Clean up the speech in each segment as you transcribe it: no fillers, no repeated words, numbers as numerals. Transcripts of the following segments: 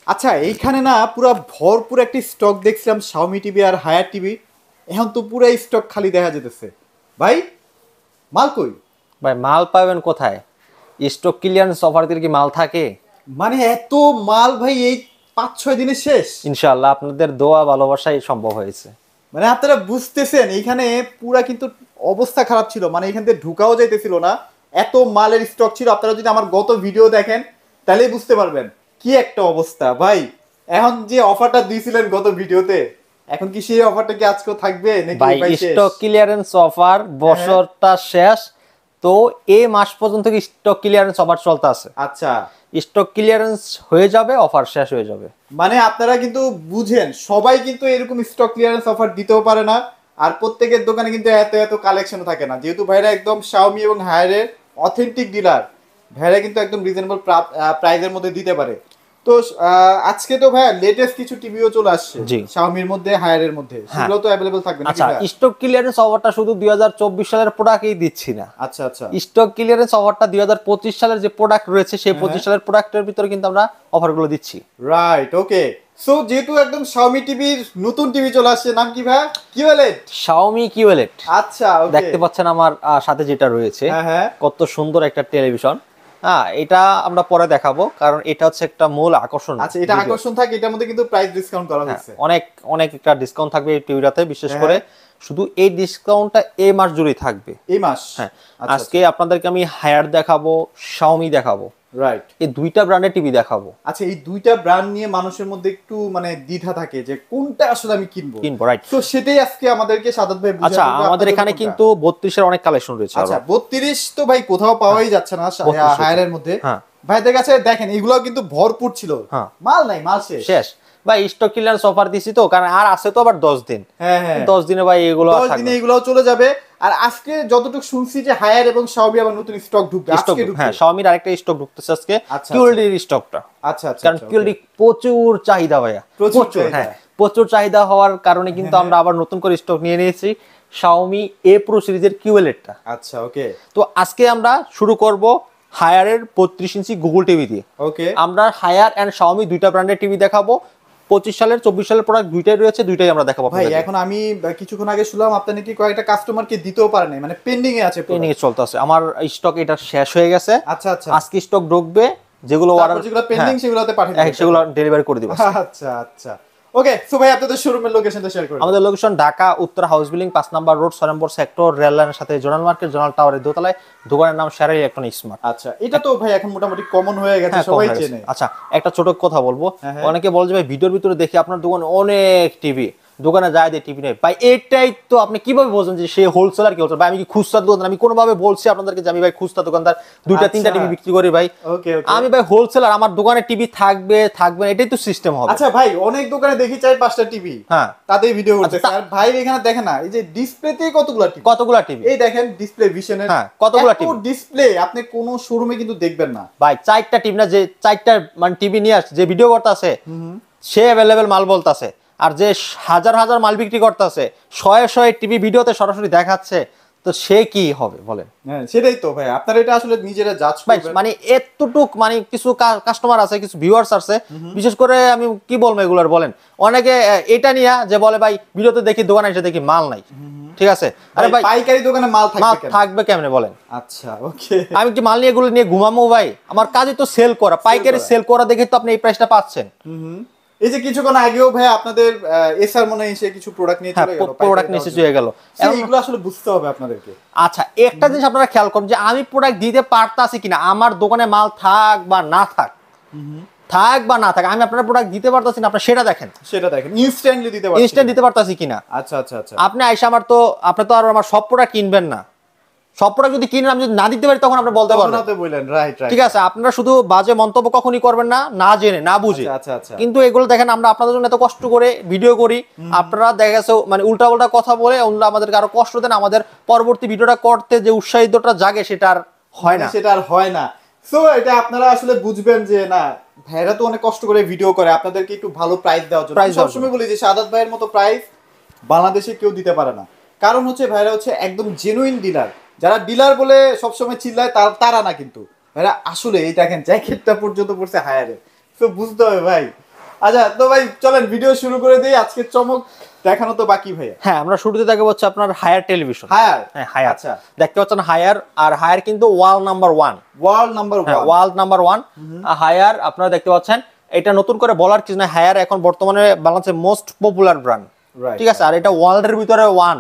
আচ্ছা এইখানে না পুরো ভরপুর একটি স্টক দেখছিলাম Xiaomi টিভি আর হায়ার টিভি। এখন তো পুরো স্টক খালি দেখা যেতেছে। ভাই মাল কই? ভাই মাল পাবেন কোথায়? স্টক ক্লিয়ারেন্স অফার দিলে কি মাল থাকে? মানে এত মাল ভাই এই 5-6 দিনে শেষ? ইনশাআল্লাহ আপনাদের দোয়া ভালোবাসাই সম্ভব হয়েছে। মানে আপনারা বুঝতেছেন এইখানে পুরা কিন্তু অবস্থা খারাপ ছিল, মানে এখান থেকে ঢুকাও যাইতেছিল না, এত মালের স্টক ছিল। আপনারা যদি আমার গত ভিডিও দেখেন তাহলেই বুঝতে পারবেন কি একটা অবস্থা ভাই। এখন যে অফারটা দিয়েছিলেন গত ভিডিওতে, এখন কি সেই অফারটা কি আজকেও থাকবে নাকি ভাই ভাই শেষ? স্টক ক্লিয়ারেন্স অফার বছরটা শেষ, তো এই মাস পর্যন্ত স্টক ক্লিয়ারেন্স অফার চলতে আছে। আচ্ছা, স্টক ক্লিয়ারেন্স হয়ে যাবে, অফার শেষ হয়ে যাবে। মানে আপনারা কিন্তু বুঝেন সবাই কিন্তু এরকম স্টক ক্লিয়ারেন্স অফার দিতেও পারে না, আর প্রত্যেকের দোকানে কিন্তু এত এত কালেকশন থাকে না। যেহেতু ভাইরা একদম Xiaomi এবং হায়ারের অথেন্টিক ডিলার, ভাইরা কিন্তু একদম রিজনেবল প্রাইসের মধ্যে দিতে পারে। তো আজকে তো ভাই লেটেস্ট কিছু টিভিও চলে আসছে জি। Xiaomi-র মধ্যে হায়ারের মধ্যে, সেগুলো তো অ্যাভেলেবল থাকবে নাকি আচ্ছা, ভাই? স্টক ক্লিয়ারেন্স অফারটা শুধু 2024 সালের প্রোডাক্টই দিচ্ছি না। আচ্ছা আচ্ছা, স্টক ক্লিয়ারেন্স অফারটা 2025 সালের যে প্রোডাক্ট রয়েছে সেই 25 সালের প্রোডাক্টের ভিতরে কিন্তু আমরা অফারগুলো দিচ্ছি। রাইট, ওকে। সো যেহেতু একদম Xiaomi টিভির নতুন টিভি চলে আসছে, নাম কি ভাই? কি বলে? Xiaomi QLED। আচ্ছা, ওকে। দেখতে পাচ্ছেন আমার সাথে যেটা রয়েছে, হ্যাঁ হ্যাঁ, কত সুন্দর একটা টেলিভিশন। হ্যাঁ, এটা আমরা পরে দেখাবো, কারণ এটা হচ্ছে একটা মূল আকর্ষণ। আচ্ছা, এটা আকর্ষণ থাকে, এটার মধ্যে কিন্তু প্রাইস ডিসকাউন্ট করা হয়েছে। অনেক অনেক একটা ডিসকাউন্ট থাকবে এই টিভিটাতে, বিশেষ করে শুধু এই ডিসকাউন্টটা এই মাস জুড়েই থাকবে। এই মাস? হ্যাঁ, আজকে আপনাদেরকে আমি হায়ার দেখাবো, Xiaomi দেখাবো, রাইট। এই দুইটা ব্র্যান্ডের টিভি দেখাবো। আচ্ছা, এই দুইটা ব্র্যান্ড নিয়ে মানুষের মধ্যে একটু মানে দ্বিধা থাকে যে কোনটা আসলে আমি কিনবো। রাইট। তো সেটাই আজকে আমাদেরকে সাদাত ভাই বুঝিয়ে আচ্ছা, বলবে আমাদের আপনাদের এখানে কোনটা। কিন্তু 32 এর অনেক কালেকশন রয়েছে। আচ্ছা, 32 তো ভাই কোথাও পাওয়াই যাচ্ছে না 32 হায়ারের মধ্যে। হ্যাঁ, ভাইদের কাছে দেখেন এগুলো কিন্তু ভরপুর ছিল, হ্যাঁ, মাল নাই, মাল শেষ। শেষ ভাই। স্টক ক্লিয়ারেন্স অফার দিছি তো, কারণ আর আছে তো আবার 10 দিন। হ্যাঁ হ্যাঁ, 10 দিনে ভাই এগুলো 10 দিনে এগুলোও চলে যাবে। আর আজকে যতটুকু শুনছি যে হায়ার এবং Xiaomi আবার নতুন স্টক ঢুকবে আজকে ঢুকবে। হ্যাঁ, Xiaomi-র আরেকটা স্টক ঢুকতেছে আজকে, আচ্ছা, QLED এর স্টকটা। আচ্ছা আচ্ছা, কারণ QLED প্রচুর চাহিদা ভাইয়া, প্রচুর। হ্যাঁ, প্রচুর চাহিদা হওয়ার কারণে কিন্তু আমরা আবার নতুন করে স্টক নিয়ে নিয়েছি Xiaomi A Pro সিরিজের QLED-টা। আচ্ছা, ওকে। তো আজকে আমরা শুরু করব হায়ারের 32 ইঞ্চি গুগল টিভি দিয়ে। ওকে, আমরা হায়ার এন্ড Xiaomi দুইটা ব্র্যান্ডের টিভি দেখাবো। 25 সালের 24 সালের প্রোডাক্ট দুইটাই রয়েছে, দুইটাই আমরা দেখাবো ভাই। এখন আমি কিছুক্ষণ আগে শুনলাম আপনি নাকি কয়েকটা কাস্টমারকে দিতেও পারেন নাই, মানে পেন্ডিং এ আছে, পেন্ডিং এ চলতেছে। আমার স্টক এটা শেষ হয়ে গেছে। আচ্ছা আচ্ছা, আজকে স্টক ঢুকবে, যেগুলো অর্ডার, যেগুলো পেন্ডিং সেগুলোতে পাঠিয়ে দিবেন, সেগুলো ডেলিভারি করে দিব। আচ্ছা আচ্ছা, ওকে। সো ভাই আপনাদের শোরুমের লোকেশনটা শেয়ার করুন। আমাদের লোকেশন ঢাকা উত্তর হাউস বিল্ডিং 5 নম্বর রোড 6 নম্বর সেক্টর, রেল লাইনের সাথে জোনাল মার্কেট, জোনাল টাওয়ারের দোতলায়। দোকানের নাম শেরাই ইলেকট্রনিক্স স্মার্ট। আচ্ছা, এটা তো ভাই এখন মোটামুটি কমন হয়ে গেছে, সবাই চেনে। আচ্ছা, একটা ছোট কথা বলবো। হ্যাঁ। অনেকে বলে যে ভাই ভিডিওর ভিতরে দেখি আপনার দোকানে অনেক টিভি, দোকানে যায় দিয়ে টিভি নেই। ভাই এটাই তো আপনি কিভাবে বলছেন যে সে হোলসেলার কি হোলসেলার? ভাই আমি কি খুচরা দোকানদার? আমি কোনোভাবে বলছি আপনাদেরকে যে আমি ভাই খুচরা দোকানদার, দুইটা তিনটা টিভি বিক্রি করি ভাই। ওকে ওকে, আমি ভাই হোলসেলার, আমার দোকানে টিভি থাকবে থাকবে না, এটাই তো সিস্টেম হবে। আচ্ছা ভাই, অনেক দোকানে দেখি 4-5টা টিভি, হ্যাঁ, তাদের ভিডিও করতেছে। আর ভাই এখানে দেখেন না, এই যে ডিসপ্লেতেই কতগুলা টিভি, কতগুলা টিভি, এই দেখেন ডিসপ্লে ভিশনের, হ্যাঁ, কতগুলা টিভি ডিসপ্লে আপনি কোন শোরুমে কিন্তু দেখবেন না ভাই। 4টা টিভি না, যে 4টা মানে টিভি নিয়ে আসছে, যে ভিডিও করতেছে সে অ্যাভেলেবেল মাল বলতাছে, আর যে হাজার হাজার মাল বিক্রি করতেছে শয়ে শয়ে টিভি ভিডিওতে সরাসরি দেখাচ্ছে, তো সে কি হবে বলেন? হ্যাঁ, সেটাই তো ভাই, আপনারা এটা আসলে নিজেরা জাজ ভাই করবেন। মানে এতটুক মানে কিছু কাস্টমার আছে, কিছু ভিউয়ার্স আছে, বিশেষ করে আমি কি বলবো এগুলার, বলেন অনেকে এটা নিয়ে যে বলে ভাই ভিডিওতে দেখি, দোকানে এসে দেখি মাল নাই। ঠিক আছে, আরে ভাই পাইকারি দোকানে মাল থাকবে কেমনে বলেন? আচ্ছা, ওকে। আমি কি মাল নিয়ে এগুলো নিয়ে ঘুমামো ভাই? আমার কাজই তো সেল করা, পাইকারি সেল করা, দেখে তো আপনি এই প্রাইসটা পাচ্ছেন। এই যে কিছুক্ষণ আগেও ভাই আপনাদের এসআর মনে এসে কিছু প্রোডাক্ট নিয়ে চলে গেল, প্রোডাক্ট নিয়ে চলে গেল। এইগুলো আসলে বুঝতে হবে আপনাদেরকে। আচ্ছা, একটা জিনিস আপনারা খেয়াল করুন যে আমি প্রোডাক্ট দিতে পারতাছি কিনা, আমার দোকানে মাল থাক বা না থাক, থাক বা না থাক, আমি আপনার প্রোডাক্ট দিতে পারতাছি না, আপনারা সেটা দেখেন, ইনস্ট্যান্টলি দিতে পারছি, ইনস্ট্যান্ট দিতে পারতাছি কিনা। আচ্ছা আচ্ছা আচ্ছা, আপনি আইসা আপনি তো আর আমার সব প্রোডাক্ট কিনবেন না। সব প্রোডাক্ট যদি কিনেন, আমি যদি না দিতে পারি তখন আপনি বলতে পারবেন। রাইট রাইট, ঠিক আছে, আপনারা শুধু বাজে মন্তব্য কখনই করবেন না, না জেনে না বুঝে। আচ্ছা আচ্ছা, কিন্তু এগুলো দেখেন, আমরা আপনাদের জন্য এত কষ্ট করে ভিডিও করি, আপনারা দেখা গেছে মানে উল্টা উল্টা কথা বলে আমাদেরকে আরো কষ্ট দেন। আমাদের পরবর্তী ভিডিওটা করতে যে উৎসাহিতটা জাগে সেটা আর হয় না, সেটা আর হয় না। সো এটা আপনারা আসলে বুঝবেন যে না, ভাইরা তো অনেক কষ্ট করে ভিডিও করে আপনাদেরকে একটু ভালো প্রাইস দেওয়ার জন্য। আমি সবসময় বলি যে সাদাত ভাইয়ের মতো প্রাইস বাংলাদেশে কেউ দিতে পারে না, কারণ হচ্ছে ভাইরা হচ্ছে একদম জেনুইন ডিলার। যারা ডিলার বলে সবসময় চিল্লায় তারা না, কিন্তু ভাইরা আসলে এই দেখেন জ্যাকেটটা পর্যন্ত পড়ছে হায়ারে। তো বুঝতে হবে ভাই, আচ্ছা তো ভাই চলেন ভিডিও শুরু করে দেই, আজকে চমক দেখানো তো বাকি ভাইয়া। হ্যাঁ, আমরা শুরুতে দেখাবো হচ্ছে আপনার হায়ার টেলিভিশন। হায়ার, হ্যাঁ হায়ার, আচ্ছা দেখতে পাচ্ছেন হায়ার, আর হায়ার কিন্তু ওয়ার্ল্ড নাম্বার 1, ওয়ার্ল্ড নাম্বার হ্যাঁ 1, ওয়ার্ল্ড নাম্বার 1 হায়ার। আপনারা দেখতে পাচ্ছেন, এটা নতুন করে বলার কিছু না, হায়ার এখন বর্তমানে বাংলাদেশের মোস্ট পপুলার ব্র্যান্ড, ঠিক আছে। আর এটা ওয়ার্ল্ডের ভিতরে 1,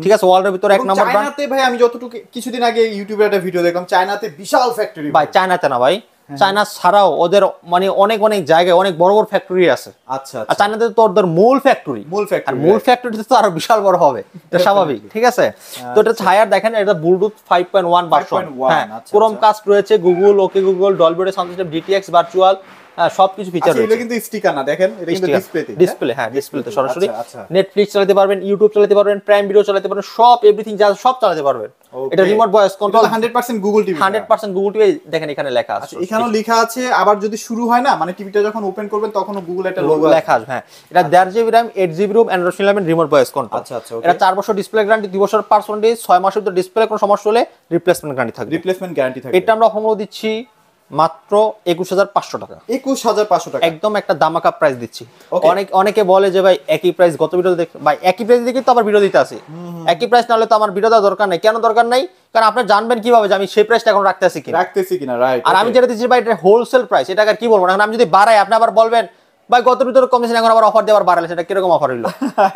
ঠিক আছে, ওয়ার্ল্ডের ভিতরে 1 নাম্বার ব্র্যান্ড। চায়নাতে ভাই আমি যতটুকু কিছুদিন আগে ইউটিউবে একটা ভিডিও দেখলাম, চায়নাতে বিশাল ফ্যাক্টরি ভাই। চায়নাতে না ভাই, চায়না ছাড়াও ওদের মানে অনেক অনেক জায়গায় অনেক বড় বড় ফ্যাক্টরি আছে। আচ্ছা আর চায়নাতে তো ওদের মূল ফ্যাক্টরি, আর মূল ফ্যাক্টরিতে তো আরো বিশাল বড় হবে, এটা স্বাভাবিক, ঠিক আছে। তো এটা হায়ার দেখেন, এটা ব্লুটুথ 5.1 ভার্সন, হ্যাঁ ক্রোমকাস্ট রয়েছে, Google, okay Google, Dolby sound system, ডিটিএক্স virtual, সবকিছু ফিচার রয়েছে। এটা কিন্তু স্টিকার না, দেখেন এটা কিন্তু ডিসপ্লে, হ্যাঁ ডিসপ্লেতে সরাসরি নেটফ্লিক্স চালাতে পারবেন, ইউটিউব চালাতে পারবেন, প্রাইম ভিডিও চালাতে পারবেন, সব এভরিথিং যা সব চালাতে পারবেন। এটা remote voice control, 100% Google TV, 100% Google TV. দেখেন এখানে লেখা আছে, এখানেও লেখা আছে, আবার যদি শুরু হয় না মানে টিভিটা যখন ওপেন করবেন তখনও গুগল একটা লোগো লেখা আছে। হ্যাঁ, এটা 1.5 GB RAM, 8 GB ROM, Android 11 remote voice control. আচ্ছা আচ্ছা, এটা 4 বছর ডিসপ্লে গ্যারান্টি, 2 বছর পার্সেন্টেজ, 6 মাসের ভিতরে ডিসপ্লে কোনো সমস্যা হলে রিপ্লেসমেন্ট গ্যারান্টি থাকবে, রিপ্লেসমেন্ট গ্যারান্টি থাকবে। এটা আমরা হোমো দিচ্ছি মাত্র 21,500 টাকা, 21,500 টাকা, একদম একটা দামাকা প্রাইস দিচ্ছি। অনেকে বলে যে ভাই একই প্রাইস, গত ভিডিও দেখ ভাই একই প্রাইস দেখি তো আবার ভিডিও দিতে আসি, একই প্রাইস না হলে তো আমার ভিডিও দেওয়ার দরকার নেই। কেন দরকার নাই? কারণ আপনি জানবেন কিভাবে যে আমি সেই প্রাইসটা এখন রাখতেছি কিনা, রাইট। আর আমি যেটা দিচ্ছি ভাই এটা হোলসেল প্রাইস, এটা আর কি বলবো না। এখন আমি যদি বাড়াই আপনি আবার বলবেন ভাই গত ভিতরে কমিয়েছেন, এখন আবার অফার দিয়ে আবার বাড়ালে, সেটা কিরকম অফার হইলো?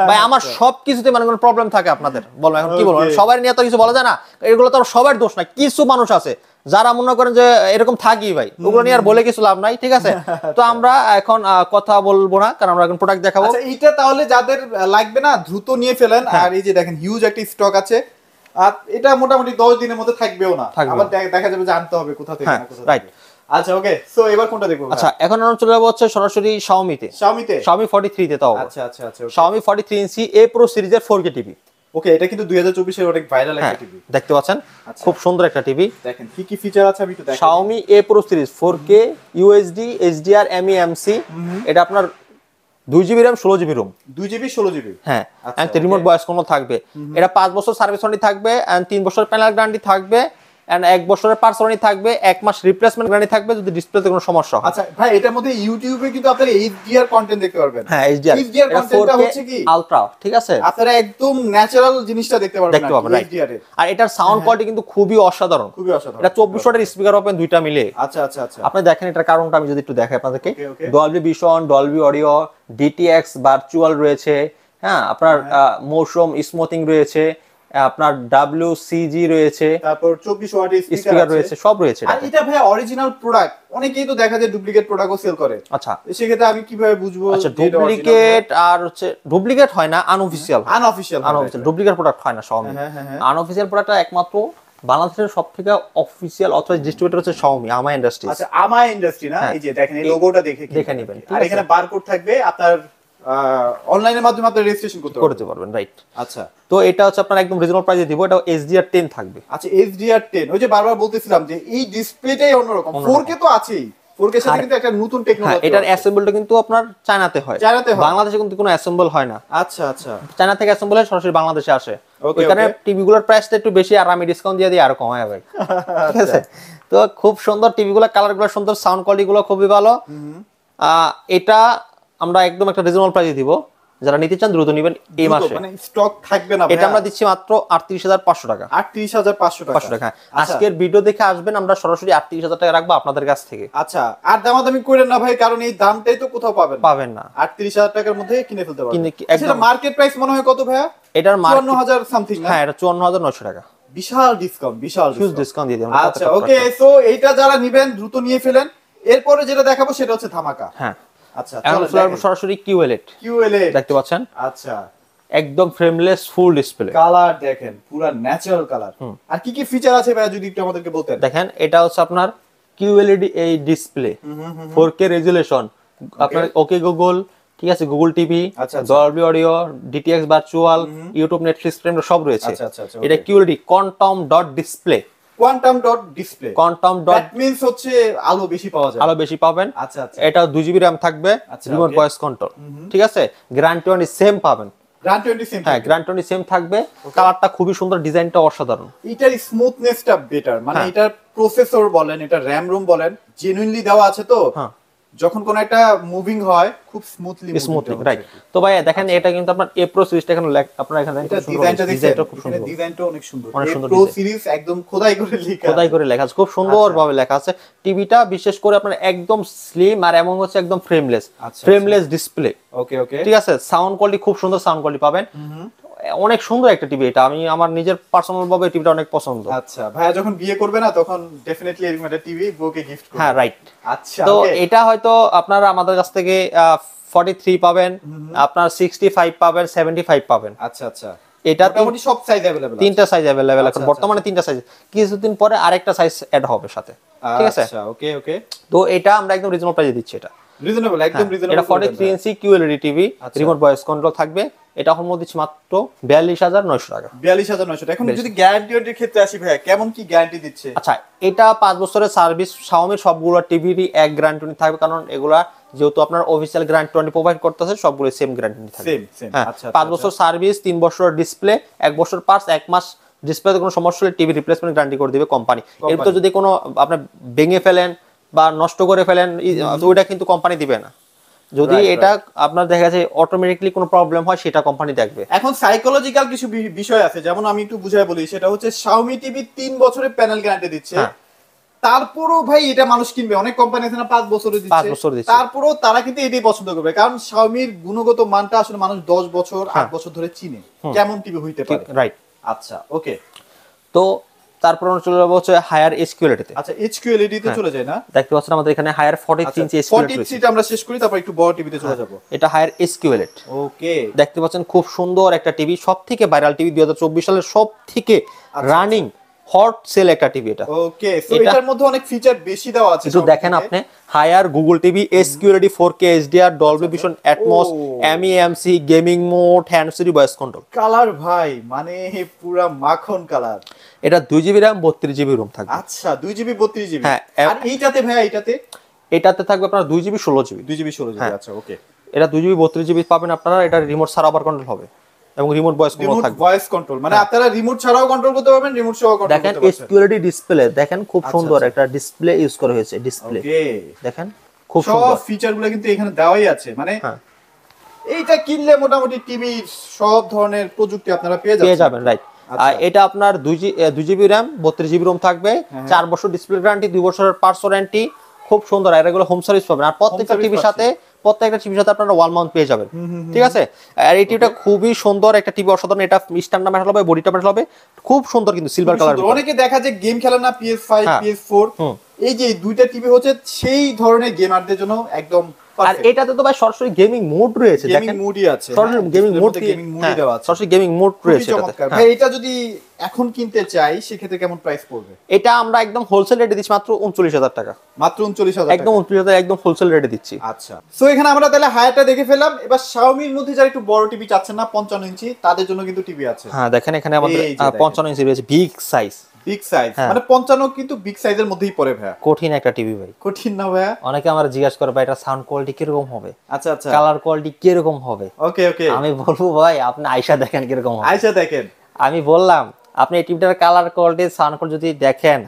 ভাই আমার সবকিছুতে মানে কোনো প্রবলেম থাকে আপনাদের, বলবো এখন কি বলবো, সবাই নিয়ে তো কিছু বলা যায় না, এগুলো তো সবার দোষ না। কিছু মানুষ আছে যারা মনে করেন যে এরকম থাকি ভাই, ওগুলো নিয়ে আর বলে কিছু লাভ নাই, ঠিক আছে। তো আমরা এখন কথা বলবো না, কারণ আমরা এখন প্রোডাক্ট দেখাবো। আচ্ছা এইটা তাহলে যাদের লাগবে না দ্রুত নিয়ে ফেলেন। আর এই যে দেখেন হিউজ একটা স্টক আছে, আর এটা মোটামুটি 10 দিনের মধ্যে থাকবেও না, আবার দেখা যাবে জানতে হবে কোথা থেকে না কোথা থেকে। রাইট, আচ্ছা ওকে, সো এবার কোনটা দেখবো? আচ্ছা এখন আমরা চলে যাবো হচ্ছে সরাসরি Xiaomi-তে, Xiaomi 43 তে। তাও আচ্ছা আচ্ছা আচ্ছা, Xiaomi 43 ইঞ্চি A Pro সিরিজের 4K টিভি। ওকে, এটা কিন্তু 2024 এর অনেক ভাইরাল একটা টিভি, দেখতে পাচ্ছেন, খুব সুন্দর একটা টিভি। দেখেন কি কি ফিচার আছে আমি একটু দেখাই। Xiaomi A Pro series 4K UHD HDR MEMC, এটা আপনার 2 GB RAM 16 GB ROM, 2 GB 16 GB, হ্যাঁ, এন্ড রিমোট ভয়েস কন্ট্রোল থাকবে। এটা 5 বছর সার্ভিস ওয়ারেন্টি থাকবে, এন্ড 3 বছর প্যানেল গ্যারান্টি থাকবে, এন্ড 1 বছরের পার্টস ওয়ারেন্টি থাকবে, 1 মাস রিপ্লেসমেন্ট গ্যারান্টি থাকবে যদি ডিসপ্লেতে কোনো সমস্যা হয়। আচ্ছা ভাই, এটার মধ্যে ইউটিউবে কিন্তু আপনারা HDR কন্টেন্ট দেখতে পারবেন। হ্যাঁ HDR কন্টেন্টটা হচ্ছে কি আলট্রা, ঠিক আছে, আপনারা একদম ন্যাচারাল জিনিসটা দেখতে পারবেন HDR এর। আর এটার সাউন্ড কোয়ালিটি কিন্তু খুবই অসাধারণ, খুবই অসাধারণ। এটা 24 ওয়াটের স্পিকার ওপেন দুইটা মিলে। আচ্ছা আচ্ছা আচ্ছা, আপনি দেখেন এটার কারণটা আমি যদি একটু দেখাই আপনাদেরকে, Dolby vision, Dolby audio, ডিটিএক্স virtual রয়েছে, হ্যাঁ আপনার মোশন স্মুথিং রয়েছে, আপনার WCG রয়েছে, তারপর 24 ওয়াটের স্পিকার রয়েছে, সব রয়েছে। আর এটা ভাই অরিজিনাল প্রোডাক্ট, অনেকেই তো দেখা যায় ডুপ্লিকেট প্রোডাক্টও সেল করে। আচ্ছা সেক্ষেত্রে আমি কিভাবে বুঝবো? আচ্ছা ডুপ্লিকেট আর হচ্ছে ডুপ্লিকেট হয় না, আনঅফিশিয়াল, ডুপ্লিকেট প্রোডাক্ট হয় না Xiaomi। আনঅফিশিয়াল প্রোডাক্ট একমাত্র বাংলাদেশের সবথেকে অফিশিয়াল অথরাইজড ডিস্ট্রিবিউটর হচ্ছে Xiaomi আমা ইন্ডাস্ট্রিজ। আচ্ছা আমা ইন্ডাস্ট্রি না, এই যে দেখেন এই লোগোটা দেখে নেবেন, আর এখানে বারকোড থাকবে, আপনার অনলাইনের মাধ্যমে আপনি রেজিস্ট্রেশন করতে পারবেন, রাইট। আচ্ছা তো এটা হচ্ছে আপনার একদম রিজনেবল প্রাইসে দিব, এটা HDR10 থাকবে। আচ্ছা HDR10, ওই যে বারবার বলতেছিলাম যে এই ডিসপ্লেটাই অন্যরকম, 4K তো আছেই, 4K এর সাথে কিন্তু একটা নতুন টেকনোলজি। এটার অ্যাসেম্বলটা কিন্তু আপনার চায়নাতে হয়, বাংলাদেশে কিন্তু কোনো অ্যাসেম্বল হয় না। আচ্ছা আচ্ছা, চায়না থেকে অ্যাসেম্বল হয় সরাসরি বাংলাদেশে আসে, ওইখানে টিভিগুলোর প্রাইসটা একটু বেশি, আর আমি ডিসকাউন্ট দিয়ে দিই আরো কমায় ভাই, ঠিক আছে। তো খুব সুন্দর টিভিগুলো, কালারগুলো সুন্দর, সাউন্ড কোয়ালিটিগুলো খুবই ভালো। এটা আমরা একদম একটা রিজনেবল প্রাইসে দিব, যারা নিতে চান দ্রুত নেবেন এই মাসে, মানে স্টক থাকবে না। এটা আমরা দিচ্ছি মাত্র 38,500 টাকা, 38,500 টাকা। আজকের ভিডিও দেখে আসবেন, আমরা সরাসরি 38,000 টাকা রাখবো আপনাদের কাছ থেকে। আচ্ছা, আর দামাদামি করেন না ভাই, কারণ এই দামটাই তো কোথাও পাবেন না। 38,000 টাকার মধ্যে কিনে ফেলতে পারবেন। এটা মার্কেট প্রাইস মনে হয় কত ভাইয়া? এটার 54,000 সামথিং না? হ্যাঁ, এটা 54,900 টাকা, বিশাল ডিসকাউন্ট, বিশাল ডিসকাউন্ট দিয়ে দিলাম। আচ্ছা ওকে, সো এইটা যারা নেবেন দ্রুত নিয়ে ফেলেন। এরপরে যেটা দেখাবো সেটা হচ্ছে ধামাকা। হ্যাঁ আচ্ছা, এখন সরাসরি QLED দেখতে পাচ্ছেন, আচ্ছা একদম ফ্রেমলেস ফুল ডিসপ্লে, কালার দেখেন পুরো ন্যাচারাল কালার। আর কি কি ফিচার আছে ভাই যদি একটু আমাদেরকে বলতেন? দেখেন এটা হচ্ছে আপনার QLED এই ডিসপ্লে, 4K রেজুলেশন, আপনার ওকে গুগল, ঠিক আছে, Google TV, Dolby audio, ডিটিএক্স virtual, YouTube, Netflix premium সব রয়েছে। এটা QLED quantum dot display, quantum dot means হচ্ছে আলো বেশি পাওয়া যায়, আলো বেশি পাবেন। আচ্ছা আচ্ছা, এটা 2 জিবি RAM থাকবে, রিমোট ভয়েস কন্ট্রোল, ঠিক আছে, গ্যারান্টি সেম পাবেন, হ্যাঁ গ্যারান্টি সেম থাকবে। কালারটা খুবই সুন্দর, ডিজাইনটা অসাধারণ, এটার স্মুথনেসটা বেটার, মানে এটার প্রসেসর বলেন, এটা RAM রোম বলেন, জেনুইনলি দেওয়া আছে তো যখন কোনো একটা মুভিং হয় খুব স্মুথলি রাইট। তো ভাই দেখেন এটা কিন্তু আপনার এ প্রো সিরিজটা এখানে আপনারা এখানে ডিজাইনটা খুব সুন্দর, ডিজাইনটা অনেক সুন্দর, অনেক সুন্দর প্রো সিরিজ একদম খোদাই করে লেখা আছে, খুব সুন্দরভাবে লেখা আছে। টিভিটা বিশেষ করে আপনার একদম স্লিম আর এমন হচ্ছে একদম ফ্রেমলেস ডিসপ্লে। ওকে ওকে, ঠিক আছে, সাউন্ড কোয়ালিটি খুব সুন্দর সাউন্ড কোয়ালিটি পাবেন। অনেক সুন্দর একটা টিভি এটা, আমি আমার নিজের পার্সোনাল ভাবে টিভিটা অনেক পছন্দ। আচ্ছা ভাইয়া যখন বিয়ে করবে না তখন ডেফিনেটলি এরকম একটা টিভি বউকে গিফট করবে। হ্যাঁ রাইট। আচ্ছা তো এটা হয়তো আপনারা আমাদের কাছ থেকে 43 পাবেন, আপনার 65 পাবেন, 75 পাবেন। আচ্ছা আচ্ছা, এটা মোটামুটি সব সাইজ अवेलेबल আছে, তিনটা সাইজ अवेलेबल এখন বর্তমানে তিনটা সাইজ, কিছুদিন পরে আরেকটা সাইজ অ্যাড হবে সাথে। ঠিক আছে, আচ্ছা ওকে ওকে। তো এটা আমরা একদম রিজনেবল প্রাইসে দিচ্ছি। এটা রিজনেবল, একদম রিজনেবল। এটা 43 inch QLED TV, remote voice control থাকবে। এটা এখন মধ্যে মাত্র 42900 টাকা। 42900 টাকা। এখন যদি গ্যারান্টি ওয়ারেন্টির ক্ষেত্রে আসি ভাইয়া, কেমন কি গ্যারান্টি দিচ্ছে? আচ্ছা, এটা 5 বছরের সার্ভিস, Xiaomi সবগুলো টিভিরই এক গ্যারান্টি থাকবে, কারণ এগুলা যেহেতু আপনার অফিশিয়াল গ্যারান্টি প্রোভাইড করতেছে, সবগুলো সেম গ্যারান্টি থাকবে। সেম। আচ্ছা, 5 বছর সার্ভিস, 3 বছর ডিসপ্লে, 1 বছর পার্টস, 1 মাস ডিসপ্লেতে কোনো সমস্যা হলে টিভি রিপ্লেসমেন্ট গ্যারান্টি করে দিবে কোম্পানি। এর তো যদি কোনো আপনি ভেঙে ফেলেন বা নষ্ট করে ফেলেন, তো ওইটা কিন্তু কোম্পানি দিবে না। যদি এটা আপনার দেখা যায় অটোমেটিক্যালি কোনো প্রবলেম হয়, সেটা কোম্পানি দেখবে। এখন সাইকোলজিক্যাল কিছু বিষয় আছে, যেমন আমি একটু বুঝাই বলি, সেটা হচ্ছে Xiaomi টিভি 3 বছরের প্যানেল গ্যারান্টি দিচ্ছে। তারপরও ভাই এটা মানুষ কিনবে, অনেক কোম্পানি আছে না 5 বছরে দিচ্ছে, তারপরও তারা কিন্তু এটাই পছন্দ করবে, কারণ Xiaomi-র গুণগত মানটা আসলে মানুষ 10 বছর 8 বছর ধরে চিনে কেমন টিভি হইতে পারে। রাইট। আচ্ছা ওকে। তো তারপর আমরা চলে যাবো হচ্ছে হায়ার এসকিউএলইডি তে। আচ্ছা, এইচকিউএলইডি তে চলে যায় না? দেখতে পাচ্ছেন আমাদের এখানে হায়ার 43 ইঞ্চি এসকিউএলইডি রয়েছে। 43 টা আমরা শেষ করি, তারপর একটু বড় টিভিতে চলে যাব। এটা হায়ার এসকিউএলইডি। ওকে, দেখতে পাচ্ছেন খুব সুন্দর একটা টিভি, সবথেকে ভাইরাল টিভি 2024 সালের সবথেকে রানিং হট সেল একটা টিভি এটা। ওকে, সো এটার মধ্যে অনেক ফিচার বেশি দেওয়া আছে। একটু দেখেন আপনি, Haier Google TV, SQLED, 4K HDR, Dolby Vision, Atmos, MEMC, gaming mode, hands free voice control. Colour ভাই মানে পুরা মাখন কালার। এটা 2GB RAM 32GB রোম থাকবে। আচ্ছা, 2GB 32GB। হ্যাঁ, আর এইটাতে ভাই এটাতে থাকবে আপনার 2GB 16GB। 2GB 16GB। আচ্ছা ওকে। এটা 2GB 32GB পাবেন আপনারা। এটা রিমোট ছাড়া আবার কন্ট্রোল হবে এবং রিমোট ভয়েস কন্ট্রোল থাকবে। ভয়েস কন্ট্রোল মানে আপনারা রিমোট ছাড়াও কন্ট্রোল করতে পারবেন, রিমোট সহ কন্ট্রোল করতে পারবেন। দেখেন এসকিউএলইডি ডিসপ্লে দেখেন, খুব সুন্দর একটা ডিসপ্লে ইউজ করা হয়েছে। ডিসপ্লে ওকে, দেখেন খুব সুন্দর, সব ফিচারগুলো কিন্তু এখানে দেওয়াই আছে। মানে এইটা কিনলে মোটামুটি টিভি সব ধরনের প্রযুক্তি আপনারা পেয়ে যাবেন। রাইট। আর এটা আপনার 2GB RAM 32GB রোম থাকবে, 4 বছর ডিসপ্লে গ্যারান্টি, 2 বছরের পার্টস ওয়ারেন্টি, খুব সুন্দর। আর এগুলো হোম সার্ভিস পাবেন। আর প্রত্যেকটা টিভির সাথে আপনারা ওয়াল মাউন্ট পেয়ে যাবেন। ঠিক আছে, আর এই টিভিটা খুবই সুন্দর একটা টিভি, অসাধারণ। এটা স্ট্যান্ডার্ড মেটাল হবে, বডিটা মেটাল হবে, খুব সুন্দর কিন্তু সিলভার কালার। অনেকে দেখা যায় গেম খেলে না, PS5 PS4, এই যে দুইটা টিভি হচ্ছে সেই ধরনের গেমারদের জন্য একদম। আর এটাতে তো ভাই সরাসরি গেমিং মোড রয়েছে, গেমিং মোডই আছে, সরাসরি গেমিং মোড দেওয়া আছে, সরাসরি গেমিং মোড রয়েছে এটাতে। ভাই এটা যদি এখন কিনতে চাই সেক্ষেত্রে কেমন প্রাইস পড়বে? এটা আমরা একদম হোলসেল রেটে দিচ্ছি মাত্র 39000 টাকা। মাত্র 39000 একদম 39000 একদম হোলসেল রেটে দিচ্ছি। আচ্ছা, সো এখানে আমরা তাহলে হায়ারটা দেখে ফেললাম। এবার Xiaomi-র মধ্যে যারা একটু বড় টিভি চাচ্ছেন না 55 ইঞ্চি, তাদের জন্য কিন্তু টিভি আছে। হ্যাঁ দেখেন এখানে আমাদের 55 ইঞ্চি রয়েছে, বিগ সাইজ। মানে 55 কিন্তু বিগ সাইজের মধ্যেই পড়ে ভাইয়া। কঠিন একটা টিভি ভাই। কঠিন না ভাইয়া? অনেকে আমার জিজ্ঞাসা করে ভাই এটা সাউন্ড কোয়ালিটি কিরকম হবে, আচ্ছা আচ্ছা, কালার কোয়ালিটি কিরকম হবে। ওকে ওকে, আমি বলবো ভাই আপনি আয়শা দেখেন কিরকম হবে। আয়শা দেখেন। আমি বললাম আপনি এই টিভিটার কালার কোয়ালিটি, সাউন্ড কোয়ালিটি যদি দেখেন,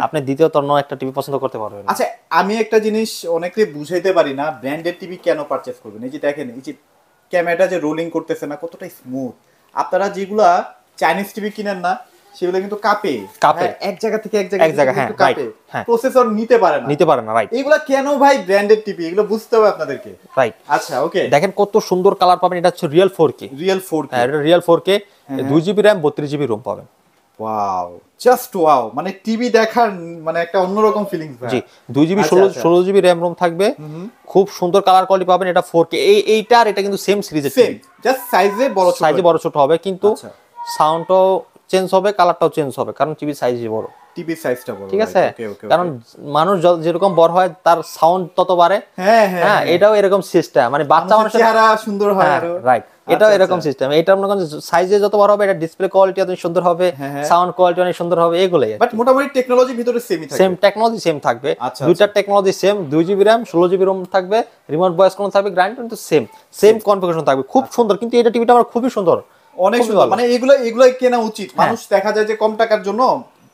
আপনি দ্বিতীয় অন্য একটা টিভি পছন্দ করতে পারবেন। আচ্ছা, আমি একটা জিনিস অনেকে বুঝাইতে পারি না, ব্র্যান্ডেড টিভি কেন পারচেজ করবেন। এই যে দেখেন, এই যে ক্যামেরাটা যে রোলিং করতেছে না, কতটা স্মুথ। আপনারা যেগুলা চাইনিজ টিভি কিনেন না, সেগুলো কিন্তু কাঁপে এক জায়গা থেকে এক জায়গা কিন্তু কাঁপে, প্রসেসর নিতে পারে না। রাইট। এগুলা কেন ভাই ব্র্যান্ডেড টিভি, এগুলো বুঝতে হবে আপনাদেরকে। রাইট। আচ্ছা ওকে, দেখেন কত সুন্দর কালার পাবেন। এটা হচ্ছে রিয়েল 4K। হ্যাঁ, এটা real 4K, 2GB RAM 32GB ROM পাবেন। ওয়াও, জাস্ট ওয়াও, মানে টিভি দেখার মানে একটা অন্যরকম ফিলিংস ভাই। জি, 2GB 16GB RAM রোম থাকবে, খুব সুন্দর কালার কোয়ালিটি পাবেন। এটা 4K। এইটার এটা কিন্তু সেম সিরিজের টিভি, জাস্ট সাইজে বড় ছোট হবে, কিন্তু সাউন্ডটাও চেঞ্জ হবে, কালারটাও চেঞ্জ হবে, কারণ টিভি সাইজই বড়। টিভি সাইজটা বড়, ঠিক আছে, কারণ মানুষ যেরকম বড় হয় তার সাউন্ড তত বাড়ে। হ্যাঁ, এটাও এরকম সিস্টেম, মানে বাচ্চা মানুষের চেহারা সুন্দর হয় আরো। রাইট, এটাও এরকম সিস্টেম। এটা মনে করেন সাইজে যত বড় হবে, এটা ডিসপ্লে কোয়ালিটি অনেক সুন্দর হবে, সাউন্ড কোয়ালিটি অনেক সুন্দর হবে, এগুলাই। বাট মোটামুটি টেকনোলজি ভিতরে সেম টেকনোলজি সেম থাকবে। দুইটা technology same, 2GB RAM 16GB ROM থাকবে, রিমোট ভয়েস কন্ট্রোল থাকবে, গ্রাইন্ডার কিন্তু সেম কনফিগারেশন থাকবে, খুব সুন্দর। কিন্তু এটা টিভিটা আমার খুবই সুন্দর, অনেক সুন্দর। মানে এগুলো কেনা উচিত। মানুষ দেখা যায় যে কম টাকার জন্য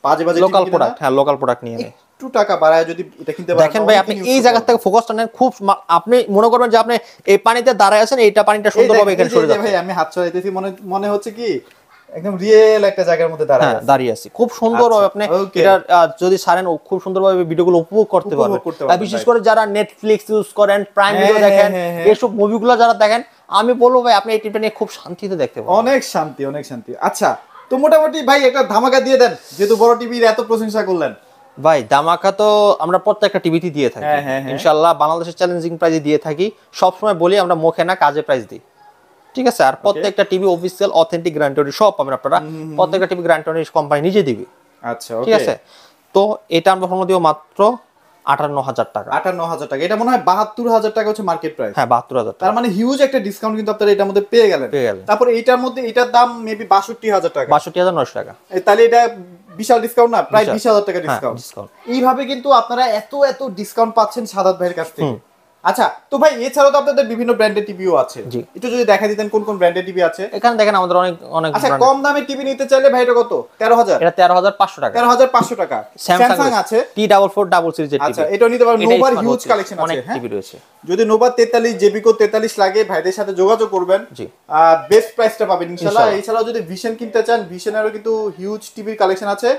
বাজে লোকাল প্রোডাক্ট, লোকাল প্রোডাক্ট নিয়ে নেয়। একটু টাকা বাড়ায় যদি এটা কিনতে পারেন, দেখেন ভাই, আপনি এই জায়গা থেকে ফোকাসটা নেন, খুব আপনি মনে করবেন যে আপনি এই পানিতে দাঁড়ায় আছেন, এইটা পানিটা সুন্দরভাবে এখানে সরে যাচ্ছে। ভাই আমি হাত ছড়াইতেছি, মনে হচ্ছে কি একদম রিয়েল একটা জায়গার মধ্যে হ্যাঁ দাঁড়িয়ে আছি, খুব সুন্দরভাবে আপনি এটা যদি ছাড়েন খুব সুন্দরভাবে ভিডিওগুলো উপভোগ করতে পারবেন। বিশেষ করে যারা নেটফ্লিক্স ইউজ করেন, প্রাইম ভিডিও দেখেন, এইসব মুভিগুলো যারা দেখেন, আমি বলবো ভাই আপনি এই টিভিটা নিয়ে খুব শান্তিতে দেখতে পাবেন। অনেক শান্তি, অনেক শান্তি। আচ্ছা, তো মোটামুটি ভাই একটা ধামাকা দিয়ে দেন, যেহেতু বড় টিভির এত প্রশংসা করলেন। ভাই ধামাকা তো আমরা প্রত্যেকটা টিভিতে দিয়ে থাকি ইনশাআল্লাহ, বাংলাদেশের চ্যালেঞ্জিং প্রাইজে দিয়ে থাকি, সবসময় বলি আমরা মুখে না কাজে প্রাইস দিই, ঠিক আছে। আর প্রত্যেকটা টিভি অফিসিয়াল অথেন্টিক গ্যারান্টি সব পাবেন আপনারা, প্রত্যেকটা টিভি গ্যারান্টি কোম্পানি নিজে দিবে। আচ্ছা, ঠিক আছে। তো এটা আমরা ফোন দিব মাত্র 58,000 টাকা। 58,000 টাকা, এটা মনে হয় 72,000 টাকা হচ্ছে মার্কেট প্রাইস। হ্যাঁ 72,000 টাকা, তার মানে হিউজ একটা ডিসকাউন্ট কিন্তু আপনারা এটার মধ্যে পেয়ে গেলেন। তারপর এটার মধ্যে এটার দাম মেবি 62,000 টাকা, 62,900 টাকা। তাহলে এটা বিশাল ডিসকাউন্ট না, প্রায় 20,000 টাকা ডিসকাউন্ট। এইভাবে কিন্তু আপনারা এত ডিসকাউন্ট পাচ্ছেন সাদাত ভাইয়ের কাছ থেকে। আচ্ছা, তো ভাই এছাড়াও তো আপনাদের বিভিন্ন ব্র্যান্ডের টিভিও আছে, একটু যদি দেখা দিতেন কোন কোন ব্র্যান্ডের টিভি আছে। এখানে দেখেন আমাদের অনেক আচ্ছা, কম দামে টিভি নিতে চাইলে ভাই এটা কত? 13,000, এটা 13,500 টাকা। 13,500 টাকা। স্যামসাং আছে T44 সিরিজের টিভি। আচ্ছা, এটা নিতে পারবেন। নোভার হিউজ কালেকশন আছে, অনেক টিভি রয়েছে। যদি নোভা 43 জেবিকো 43 লাগে ভাইদের সাথে যোগাযোগ করবেন, জি বেস্ট প্রাইসটা পাবেন ইনশাআল্লাহ। এছাড়াও যদি ভিশন কিনতে চান, ভিশনেরও কিন্তু হিউজ টিভির কালেকশন আছে,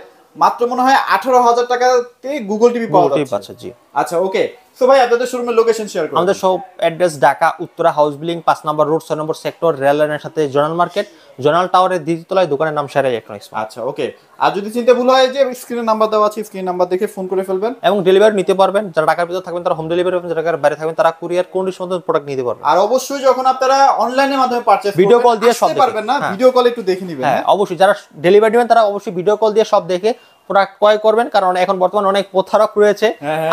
মাত্র মনে হয় 18,000 টাকাতে গুগল টিভি পাওয়া যাচ্ছে। জি আচ্ছা, ওকে। সো ভাই আপনাদের শোরুমের লোকেশন শেয়ার করুন। আমাদের সব address Dhaka Uttara house building 5 নম্বর রোড 6 নম্বর সেক্টর, রেল লাইনের সাথে জোনাল মার্কেট, জোনাল টাওয়ারের দ্বিতীয় তলায়, দোকানের নাম সেরা ইলেকট্রনিক্স। আচ্ছা, ওকে। আর যদি চিন্তা ভুল হয়, যে স্ক্রিনে নাম্বার দেওয়া আছে, স্ক্রিন নাম্বার দেখে ফোন করে ফেলবেন, এবং ডেলিভারি নিতে পারবেন। যারা ঢাকার ভিতরে থাকবেন তারা হোম ডেলিভারি পাবেন, যারা ঢাকার বাইরে থাকবেন তারা কুরিয়ার কন্ডিশন মধ্যে প্রোডাক্ট নিতে পারবেন। আর অবশ্যই যখন আপনারা অনলাইনের মাধ্যমে পারচেজ করবেন, ভিডিও কল দিয়ে সব পারবেন না, ভিডিও কল একটু দেখে নেবেন। হ্যাঁ অবশ্যই, যারা ডেলিভারি নেবেন তারা অবশ্যই ভিডিও কল দিয়ে সব দেখে প্রোডাক্ট ক্রয় করবেন, কারণ এখন বর্তমানে অনেক প্রতারক রয়েছে।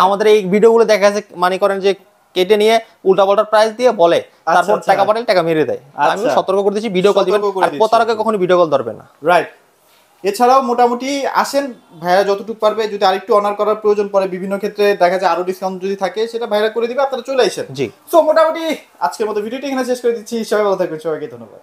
আমাদের এই ভিডিওগুলো দেখা যাচ্ছে মানে করেন যে কেটে নিয়ে উল্টাপাল্টা প্রাইস দিয়ে বলে, তারপর টাকা পাঠালে টাকা মেরে দেয়। আমি সতর্ক করে দিচ্ছি, ভিডিও কল দিবেন, আর প্রতারকে কখনো ভিডিও কল ধরবে না। রাইট। এছাড়াও মোটামুটি আসেন, ভাইয়া যতটুকু পারবে, যদি আরেকটু অনার করার প্রয়োজন পড়ে বিভিন্ন ক্ষেত্রে দেখা যায় আরো ডিসকাউন্ট যদি থাকে সেটা ভাইরা করে দিবে, আপনারা চলে আসেন। জি। সো মোটামুটি আজকের মতো ভিডিওটি এখানে শেষ করে দিচ্ছি। সবাই ভালো থাকবেন, সবাইকে ধন্যবাদ।